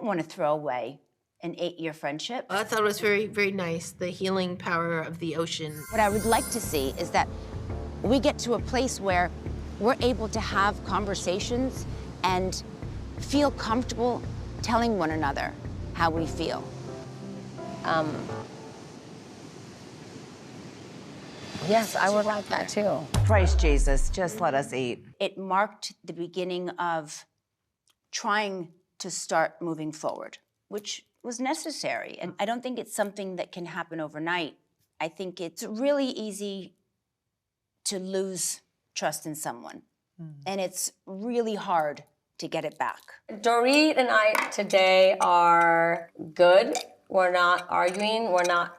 want to throw away an 8-year friendship. I thought it was very, very nice, the healing power of the ocean. What I would like to see is that we get to a place where we're able to have conversations and feel comfortable telling one another how we feel. Yes, I would like that too. Praise Jesus, just let us eat. It marked the beginning of trying to start moving forward, which was necessary. And I don't think it's something that can happen overnight. I think it's really easy to lose trust in someone. And it's really hard to get it back. Dorit and I today are good. We're not arguing. We're not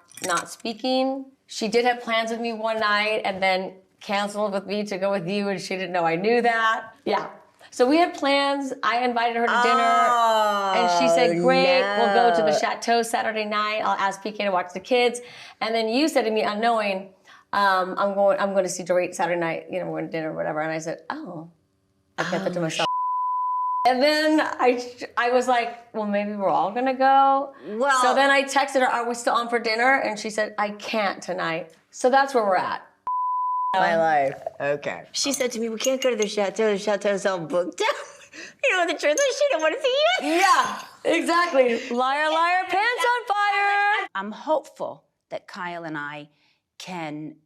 speaking. She did have plans with me one night and then canceled with me to go with you, and she didn't know I knew that. Yeah. So we had plans. I invited her to dinner, and she said, great, we'll go to the Chateau Saturday night. I'll ask PK to watch the kids. And then you said to me, unknowing, I'm going to see Dorit Saturday night, you know, we're going to dinner or whatever. And I said, oh, I kept that to myself. And then I was like, well, maybe we're all gonna go. Well, so then I texted her, are we still on for dinner? And she said, I can't tonight. So that's where we're at. My life. Okay. She said to me, we can't go to the chateau. The chateau's all booked out. You know, the truth is she don't want to see you. Yeah, exactly. Liar, liar, pants on fire. I'm hopeful that Kyle and I can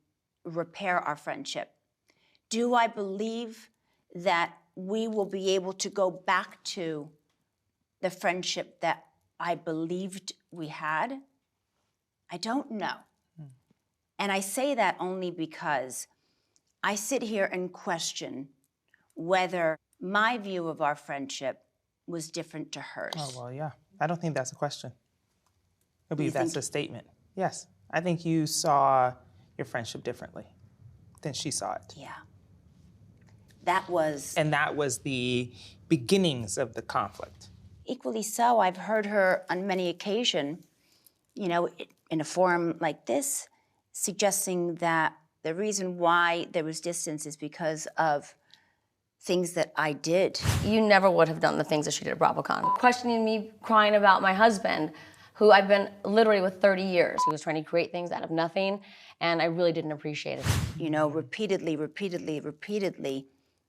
repair our friendship. Do I believe that we will be able to go back to the friendship that I believed we had? I don't know. And I say that only because I sit here and question whether my view of our friendship was different to hers. Oh, well, yeah. I don't think that's a question. I believe that's a statement. Yes. I think you saw your friendship differently than she saw it. Yeah. And that was the beginnings of the conflict. Equally so, I've heard her on many occasions, you know, in a forum like this, suggesting that the reason why there was distance is because of things that I did. You never would have done the things that she did at BravoCon. Questioning me, crying about my husband, who I've been literally with 30 years. He was trying to create things out of nothing, and I really didn't appreciate it. You know, repeatedly,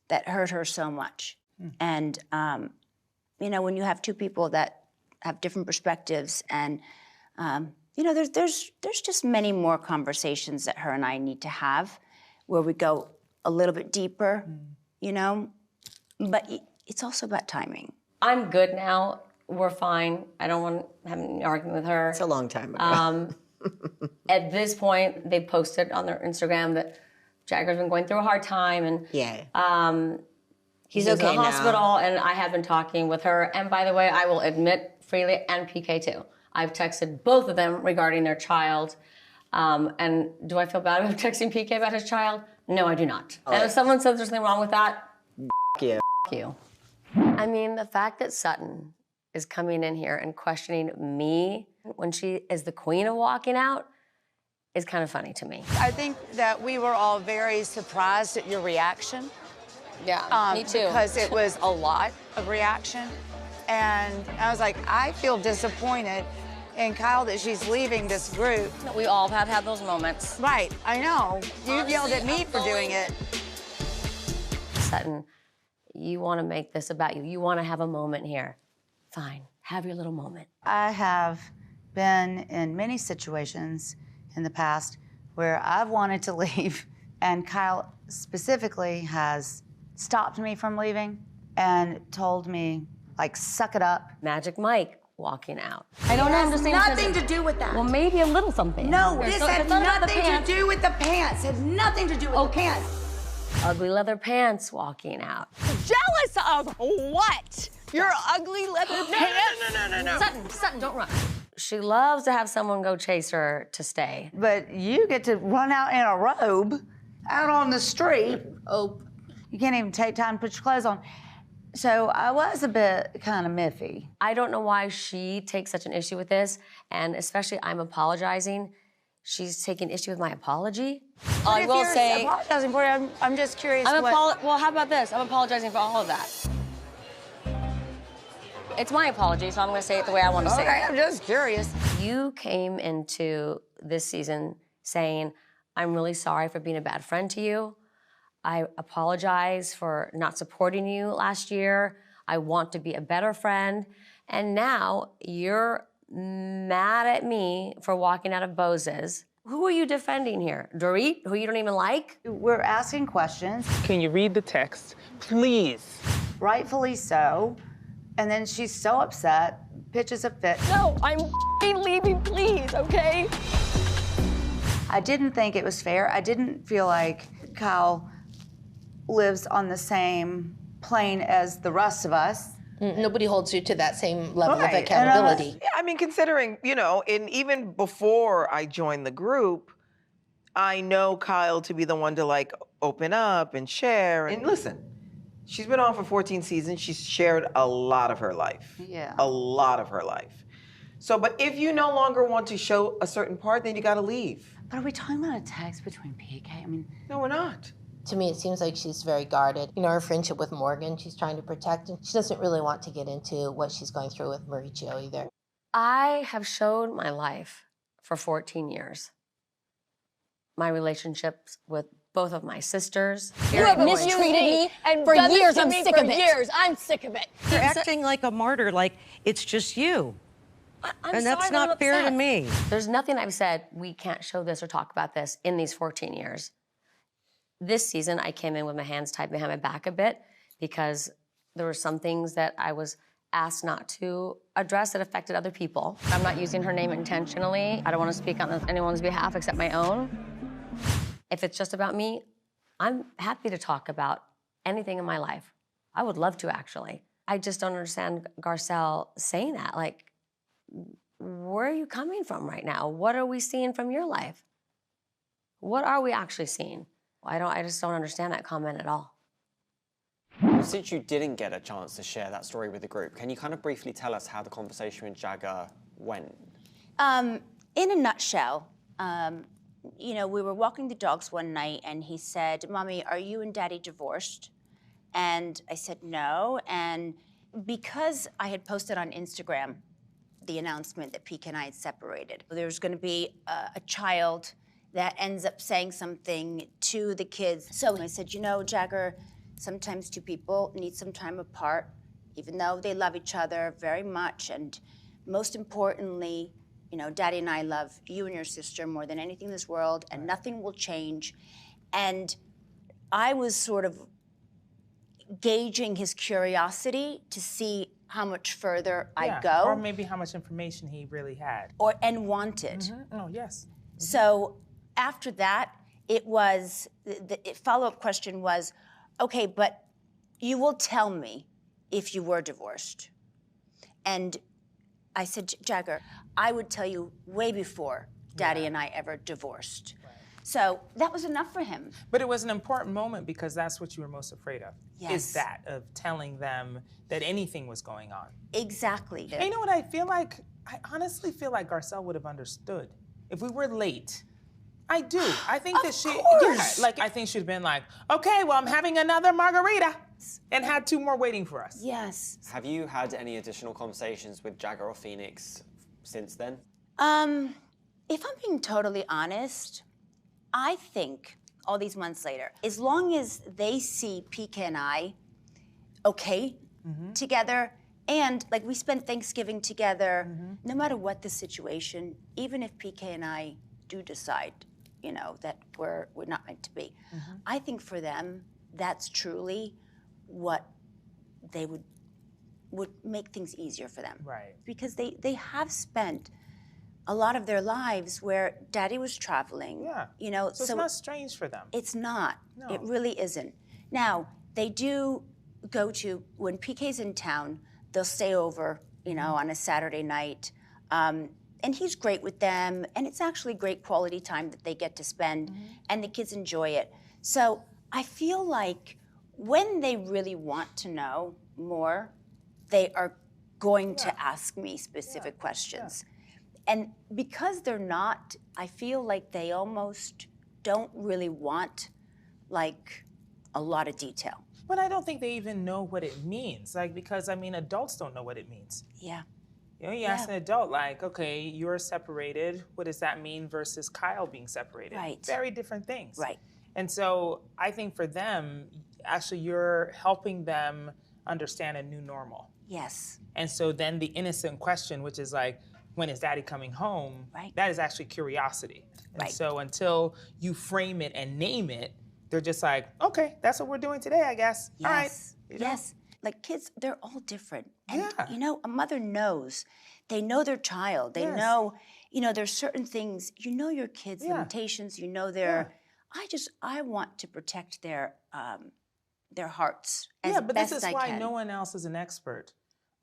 that hurt her so much. And, you know, when you have two people that have different perspectives and, you know, there's just many more conversations that her and I need to have where we go a little bit deeper, you know, but it's also about timing. I'm good now. We're fine. I don't want to have an argument with her. It's a long time ago. At this point, they posted on their Instagram that Jagger's been going through a hard time, and he's okay in the hospital, and I have been talking with her. And by the way, I will admit freely, and PK too, I've texted both of them regarding their child. And do I feel bad about texting PK about his child? No, I do not. And if someone says there's something wrong with that, you. You. I mean, the fact that Sutton is coming in here and questioning me when she is the queen of walking out is kind of funny to me. I think that we were all very surprised at your reaction. Yeah, me too. Because it was a lot of reaction. And I was like, I feel disappointed in Kyle that she's leaving this group. We all have had those moments. Right, I know. You yelled at me for doing it. Sutton, you want to make this about you. You want to have a moment here. Fine, have your little moment. I have been in many situations in the past where I've wanted to leave, and Kyle specifically has stopped me from leaving and told me, like, suck it up. Magic Mike walking out. I don't understand. Nothing to do with that. Well, maybe a little something. No, this had nothing to do with the pants. It had nothing to do with the pants. Ugly leather pants walking out. Jealous of what? Your ugly leather pants? No. Sutton, don't run. She loves to have someone go chase her to stay. But you get to run out in a robe out on the street. Oh. You can't even take time to put your clothes on. So I was a bit kind of miffy. I don't know why she takes such an issue with this, and especially I'm apologizing. She's taking issue with my apology. I will say, apologizing for it, I'm just curious. Well, how about this? I'm apologizing for all of that. It's my apology, so I'm gonna say it the way I want to say it. I'm just curious. You came into this season saying, I'm really sorry for being a bad friend to you. I apologize for not supporting you last year. I want to be a better friend. And now you're mad at me for walking out of Bose's. Who are you defending here? Dorit, who you don't even like? We're asking questions, Can you read the text, please? rightfully so. And then she's so upset, pitches a fit. No, I'm leaving, please, okay? I didn't think it was fair. I didn't feel like Kyle lives on the same plane as the rest of us. Nobody holds you to that same level Right, of and, accountability. Yeah, I mean, considering, you know, and even before I joined the group, I know Kyle to be the one to like open up and share. And listen, she's been on for 14 seasons. She's shared a lot of her life. Yeah. A lot of her life. So, but if you no longer want to show a certain part, then you gotta leave. But are we talking about a text between PK? I mean, No, we're not. To me, it seems like she's very guarded. You know, her friendship with Morgan, she's trying to protect, and she doesn't really want to get into what she's going through with Mauricio either. I have showed my life for 14 years. My relationships with both of my sisters. You have mistreated me and for years. I'm sick of it. Years. I'm sick of it. You're acting like a martyr, like it's just you. I'm And that's sorry, not I'm fair to upset. me. There's nothing I've said, we can't show this or talk about this in these 14 years. This season, I came in with my hands tied behind my back a bit because there were some things that I was asked not to address that affected other people. I'm not using her name intentionally. I don't want to speak on anyone's behalf except my own. If it's just about me, I'm happy to talk about anything in my life. I would love to, actually. I just don't understand Garcelle saying that. Like, where are you coming from right now? What are we seeing from your life? What are we actually seeing? I just don't understand that comment at all. Since you didn't get a chance to share that story with the group, can you kind of briefly tell us how the conversation with Jagger went? In a nutshell, you know, we were walking the dogs one night and he said, Mommy, are you and Daddy divorced? And I said, no. And because I had posted on Instagram the announcement that PK and I had separated, there's gonna be a child that ends up saying something to the kids. So I said, you know, Jagger, sometimes two people need some time apart, even though they love each other very much. And most importantly, you know, Daddy and I love you and your sister more than anything in this world, and nothing will change. And I was sort of gauging his curiosity to see how much further I'd go. Or maybe how much information he really had. And wanted. Oh, yes. So after that, it was, the follow-up question was, okay, but you will tell me if you were divorced. And I said, Jagger, I would tell you way before Daddy and I ever divorced. Right. So that was enough for him. But it was an important moment because that's what you were most afraid of. Yes. Is that, of telling them that anything was going on. Exactly. And you know what I feel like? I honestly feel like Garcelle would have understood. If we were late, I do. I think that she, I think she'd have been like, okay, well, I'm having another margarita, and had two more waiting for us. Yes. Have you had any additional conversations with Jagger or Phoenix since then? If I'm being totally honest, I think all these months later, as long as they see PK and I okay together, and like we spent Thanksgiving together, no matter what the situation, even if PK and I do decide, you know, that we're not meant to be, I think for them, that's truly what they would make things easier for them. Right. Because they have spent a lot of their lives where Daddy was traveling. Yeah. You know, so it's not strange for them. It's not. No. It really isn't. Now, they do go to, when PK's in town, they'll stay over, you know, on a Saturday night. And he's great with them, and it's actually great quality time that they get to spend, and the kids enjoy it. So I feel like when they really want to know more, they are going to ask me specific questions. And because they're not, I feel like they almost don't really want like a lot of detail. But I don't think they even know what it means. Like, because I mean, adults don't know what it means. Yeah. You know, you ask an adult, like, okay, you're separated. What does that mean versus Kyle being separated? Right. Very different things. Right. And so I think for them, actually, you're helping them understand a new normal. Yes. And so then the innocent question, which is like, when is daddy coming home? Right. That is actually curiosity. And Right. so until you frame it and name it, they're just like, okay, that's what we're doing today, I guess. Yes. All right. You know? Yes. Like kids, they're all different. And Yeah. you know, a mother knows. They know their child. They Yes. know, you know, there's certain things, you know your kids' Yeah. limitations, you know their I want to protect their hearts as Yeah, but best this is I why can. no one else is an expert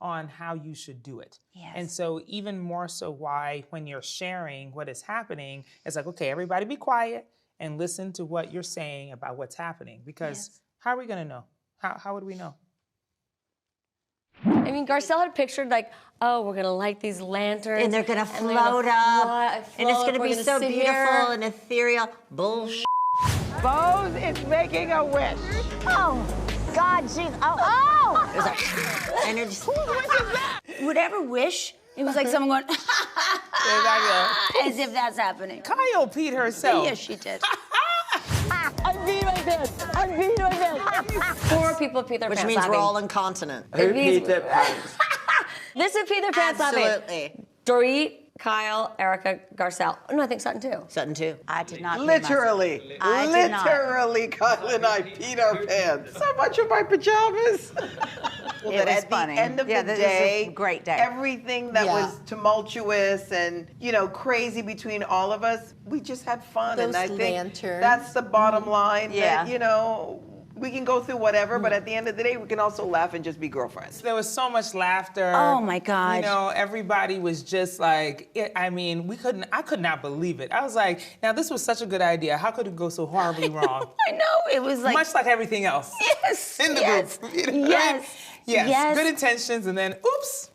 on how you should do it. Yes. And so even more so why when you're sharing what is happening, it's like, okay, everybody be quiet and listen to what you're saying about what's happening. Because how are we gonna know? How would we know? I mean, Garcelle had pictured like, oh, we're gonna light these lanterns. And they're gonna and float up. And it's gonna we're be so sit beautiful here. and ethereal. Bullshit. Bose is making a wish. Oh, God, jeez. Oh! There's like energy. Whatever wish, it was like someone going, as if that's happening. Kyle peed herself. Yes, she did. I'm being like this. I'm being like this. 4 people peed their Which pants means we're laughing. all incontinent. Who peed their pants? This is peed their pants laughing. Absolutely. Dorit, Kyle, Erica, Garcelle. No, I think Sutton too. Sutton too. I did not. Literally, I did not. literally, Kyle and I peed our pants. So much of my pajamas. Well, It that was at funny. the end of Yeah, the this is a day, great day. everything that Yeah. was tumultuous and crazy between all of us, we just had fun. and Those I think lanterns. that's the bottom line. Yeah. That, we can go through whatever, but at the end of the day, we can also laugh and just be girlfriends. There was so much laughter. Oh, my God. You know, everybody was just like, I could not believe it. I was like, now this was such a good idea. How could it go so horribly wrong? I know, it was like. Much like everything else. Yes. In the yes. group. You know? Yes. Yes. Yes. Good intentions and then, oops.